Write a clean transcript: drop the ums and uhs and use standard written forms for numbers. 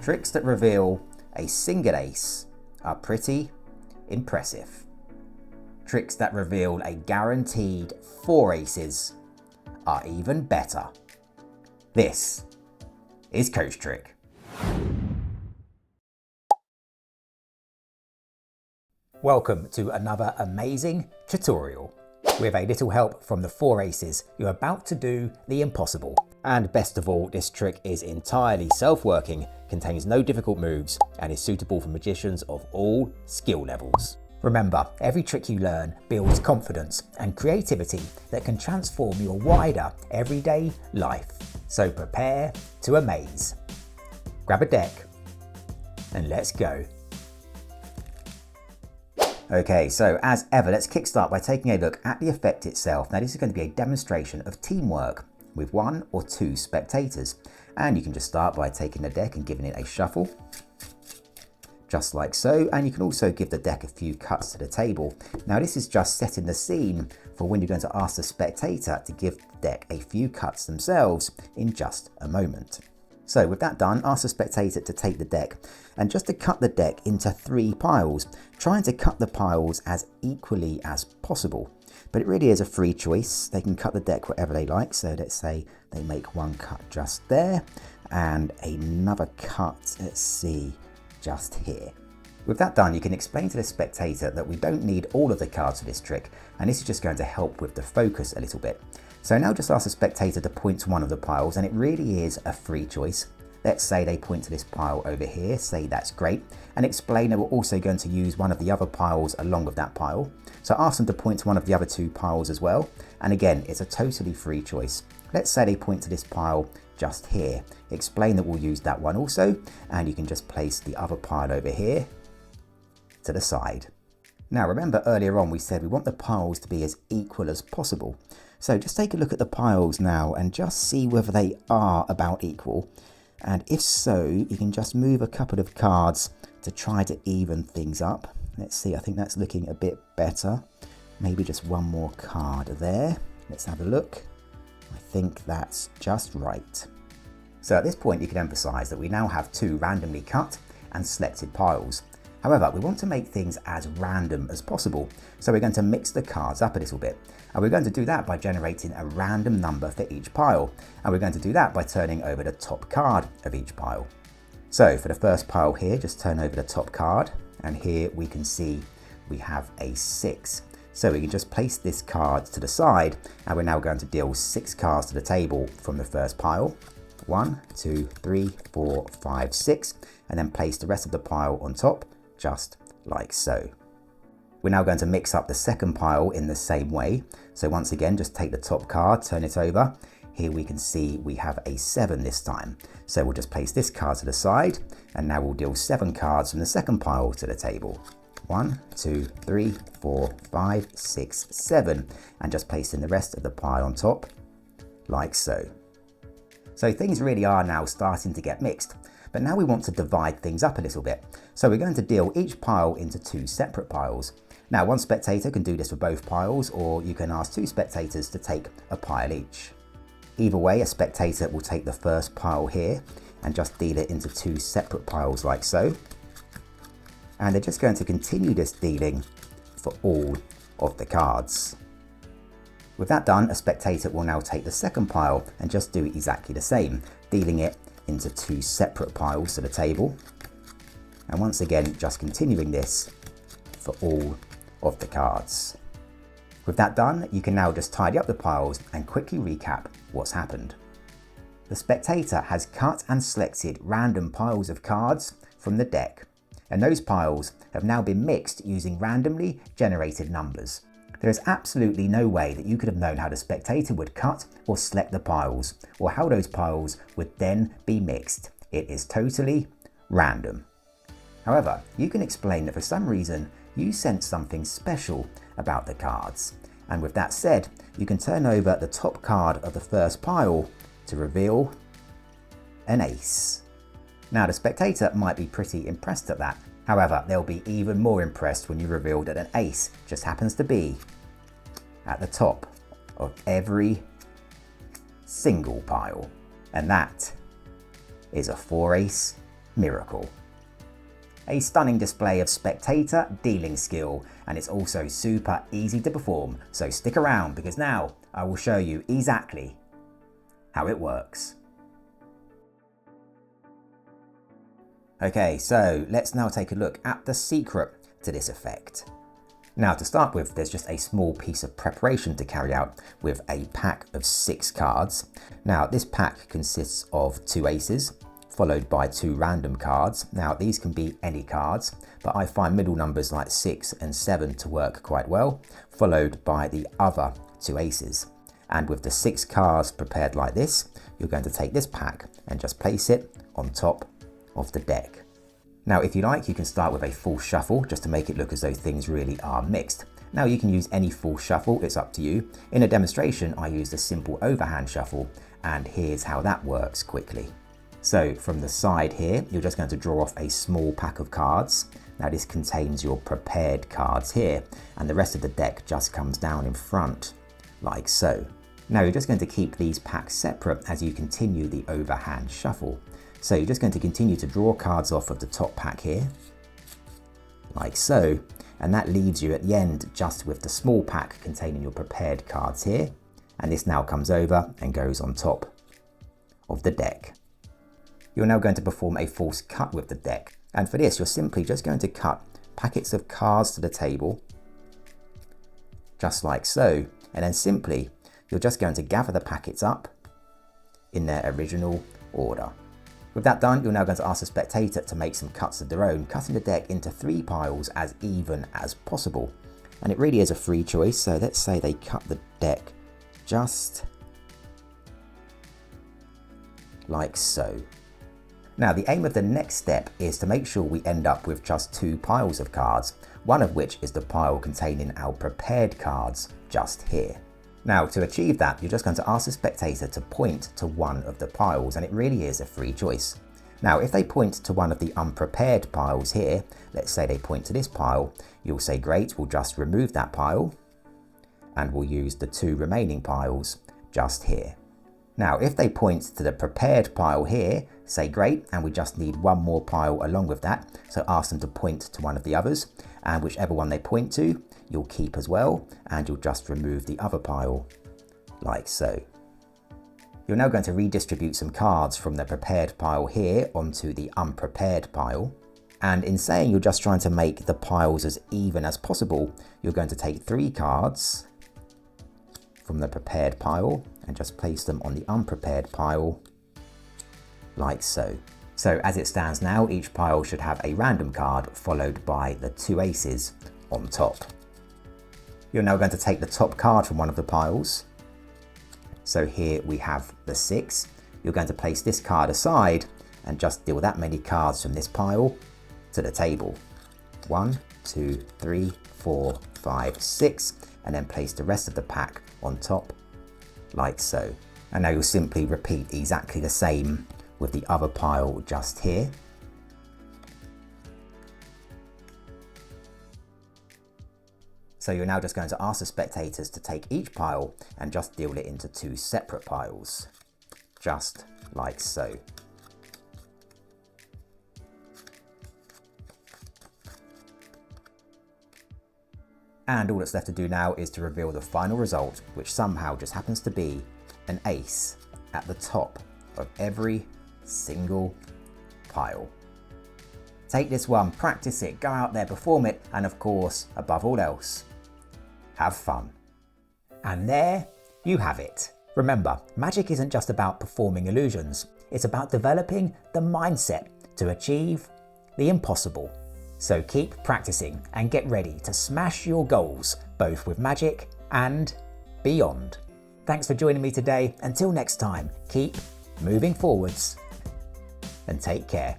Tricks that reveal a single ace are pretty impressive. Tricks that reveal a guaranteed 4 aces are even better. This is CoachTrick. Welcome to another amazing tutorial. With a little help from the 4 aces, you're about to do the impossible. And best of all, this trick is entirely self-working, contains no difficult moves, and is suitable for magicians of all skill levels. Remember, every trick you learn builds confidence and creativity that can transform your wider everyday life. So prepare to amaze. Grab a deck and let's go. Okay, so as ever, let's kickstart by taking a look at the effect itself. Now this is going to be a demonstration of teamwork with 1 or 2 spectators. And you can just start by taking the deck and giving it a shuffle, just like so. And you can also give the deck a few cuts to the table. Now this is just setting the scene for when you're going to ask the spectator to give the deck a few cuts themselves in just a moment. So with that done, ask the spectator to take the deck and just to cut the deck into 3 piles, trying to cut the piles as equally as possible. But it really is a free choice. They can cut the deck whatever they like. So let's say they make 1 cut just there and another cut, let's see, just here. With that done, you can explain to the spectator that we don't need all of the cards for this trick, and this is just going to help with the focus a little bit. So now just ask the spectator to point to one of the piles, and it really is a free choice. Let's say they point to this pile over here, say that's great, and explain that we're also going to use one of the other piles along with that pile. So ask them to point to one of the other 2 piles as well, and again, it's a totally free choice. Let's say they point to this pile just here. Explain that we'll use that one also, and you can just place the other pile over here to the side. Now remember earlier on we said we want the piles to be as equal as possible. So just take a look at the piles now and just see whether they are about equal. And if so, you can just move a couple of cards to try to even things up. Let's see, I think that's looking a bit better. Maybe just 1 more card there. Let's have a look. I think that's just right. So at this point you can emphasize that we now have 2 randomly cut and selected piles. However, we want to make things as random as possible. So we're going to mix the cards up a little bit. And we're going to do that by generating a random number for each pile. And we're going to do that by turning over the top card of each pile. So for the first pile here, just turn over the top card. And here we can see we have a 6. So we can just place this card to the side. And we're now going to deal 6 cards to the table from the first pile. 1, 2, 3, 4, 5, 6. And then place the rest of the pile on top, just like so. We're now going to mix up the second pile in the same way. So once again, just take the top card, turn it over. Here we can see we have a 7 this time. So we'll just place this card to the side, and now we'll deal 7 cards from the second pile to the table. 1, 2, 3, 4, 5, 6, 7. And just placing the rest of the pile on top, like so. So things really are now starting to get mixed. But now we want to divide things up a little bit. So we're going to deal each pile into 2 separate piles. Now 1 spectator can do this for both piles, or you can ask 2 spectators to take a pile each. Either way, a spectator will take the first pile here and just deal it into 2 separate piles like so. And they're just going to continue this dealing for all of the cards. With that done, a spectator will now take the second pile and just do exactly the same, dealing it into 2 separate piles to the table. And once again, just continuing this for all of the cards. With that done, you can now just tidy up the piles and quickly recap what's happened. The spectator has cut and selected random piles of cards from the deck, and those piles have now been mixed using randomly generated numbers. There is absolutely no way that you could have known how the spectator would cut or select the piles, or how those piles would then be mixed. It is totally random. However, you can explain that for some reason you sense something special about the cards. And with that said, you can turn over the top card of the first pile to reveal an ace. Now the spectator might be pretty impressed at that. However, they'll be even more impressed when you reveal that an ace just happens to be at the top of every single pile. And that is a 4 ace miracle. A stunning display of spectator dealing skill, and it's also super easy to perform, so stick around because now I will show you exactly how it works. Okay, so let's now take a look at the secret to this effect. Now to start with, there's just a small piece of preparation to carry out with a pack of 6 cards. Now this pack consists of 2 aces, followed by 2 random cards. Now these can be any cards, but I find middle numbers like 6 and 7 to work quite well, followed by the other 2 aces. And with the 6 cards prepared like this, you're going to take this pack and just place it on top of the deck. Now if you like, you can start with a full shuffle just to make it look as though things really are mixed. Now you can use any full shuffle, it's up to you. In a demonstration I used a simple overhand shuffle, and here's how that works quickly. So from the side here, you're just going to draw off a small pack of cards. Now this contains your prepared cards here, and the rest of the deck just comes down in front, like so. Now you're just going to keep these packs separate as you continue the overhand shuffle. So you're just going to continue to draw cards off of the top pack here, like so, and that leaves you at the end just with the small pack containing your prepared cards here, and this now comes over and goes on top of the deck. You're now going to perform a false cut with the deck, and for this you're simply just going to cut packets of cards to the table, just like so, and then simply you're just going to gather the packets up in their original order. With that done, you're now going to ask the spectator to make some cuts of their own, cutting the deck into 3 piles as even as possible. And it really is a free choice, so let's say they cut the deck just like so. Now the aim of the next step is to make sure we end up with just 2 piles of cards, one of which is the pile containing our prepared cards just here. Now to achieve that, you're just going to ask the spectator to point to one of the piles, and it really is a free choice. Now if they point to one of the unprepared piles here, let's say they point to this pile, you'll say great, we'll just remove that pile and we'll use the 2 remaining piles just here. Now if they point to the prepared pile here, say great, and we just need one more pile along with that, so ask them to point to one of the others, and whichever one they point to you'll keep as well, and you'll just remove the other pile like so. You're now going to redistribute some cards from the prepared pile here onto the unprepared pile, and in saying you're just trying to make the piles as even as possible, you're going to take 3 cards from the prepared pile and just place them on the unprepared pile like so. So as it stands now, each pile should have a random card followed by the 2 aces on top. You're now going to take the top card from one of the piles. So here we have the 6. You're going to place this card aside and just deal that many cards from this pile to the table. 1, 2, 3, 4, 5, 6, and then place the rest of the pack on top like so. And now you'll simply repeat exactly the same with the other pile just here. So you're now just going to ask the spectators to take each pile and just deal it into 2 separate piles, just like so. And all that's left to do now is to reveal the final result, which somehow just happens to be an ace at the top of every single pile. Take this one, practice it, go out there, perform it, and of course, above all else, have fun. And there you have it. Remember, magic isn't just about performing illusions, it's about developing the mindset to achieve the impossible. So keep practicing and get ready to smash your goals, both with magic and beyond. Thanks for joining me today. Until next time, keep moving forwards and take care.